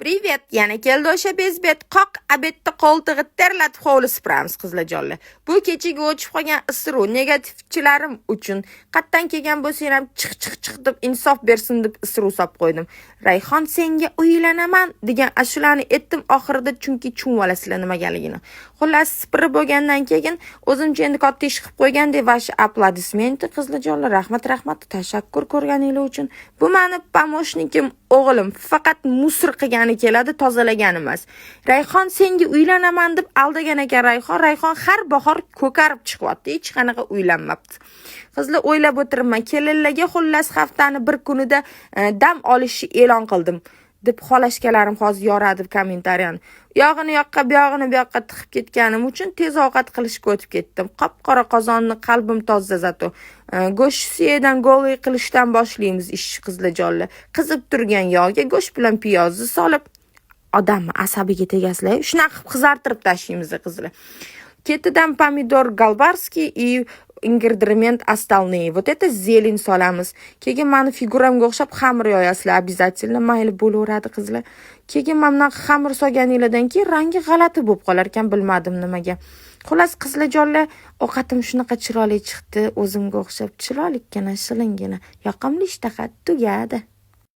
Привет, yana keldi o'sha bezbet qoq abetda qo'ltig'i terlatib hovli supuramiz qizlarjonlar. Bu kechaga o'chib qolgan isruv negativchilarim uchun qatdan kelgan bo'lsang ham chiq deb insof bersin deb isruv solib qo'ydim. Rayhon senga uylanaman degan ashulani aytdim oxirida chunki chunvolasizlar nimagaligini. Xullas supurib bo'lgandan keyin o'zimcha endi katta ish qilib qo'ygandek vash aplodismenti qizlarjonlar, rahmat tashakkur ko'rganingiz uchun. Bu meni pomoshnikim o'g'lim faqat musr qilgani keladi, tozalagan emas. Rayhon senga uylanaman deb aldagan ekan Rayhon har bahor ko'karib chiqyapti, hech qanaqa uylanmabdi. Qizlar o'ylab o'tiribman, kelinlarga xullas haftani bir kunida dam olishni e'lon qildim deb xolashkalarim hozir yoradi kommentariyani. Yog'ini yoqqa, bu yog'ini bu yoqqa tiqib ketganim uchun tez ovqat qilishga o'tib ketdim. Qop-qora qozonni qalbim toza zato. Go'sht suyedan golli qilishdan boshlaymiz ishni qizlarjonlar. Qizib turgan yog'ga go'sht bilan piyozni solib odamni asabiga tegasizlar. Shunaqa qilib qizartirib tashlaymiz qizlar. Ketidan pomidor golbarskiy и ingredient остальные. Вот это zелень solamiz. Keyin meni figuramga o'xshab xamir yoyasizlar, обязательно mayli bo'laveradi qizlar. Keyin mana xamir solganinglardan keyin rangi g'alati bo'lib qolar ekan, bilmadim nimaga. Xullas qizlarjonlar, ovqatim shunaqa chiroyli chiqdi, o'zimga o'xshab chiroylikkina, shilingina, yoqimli ishtaha tugadi.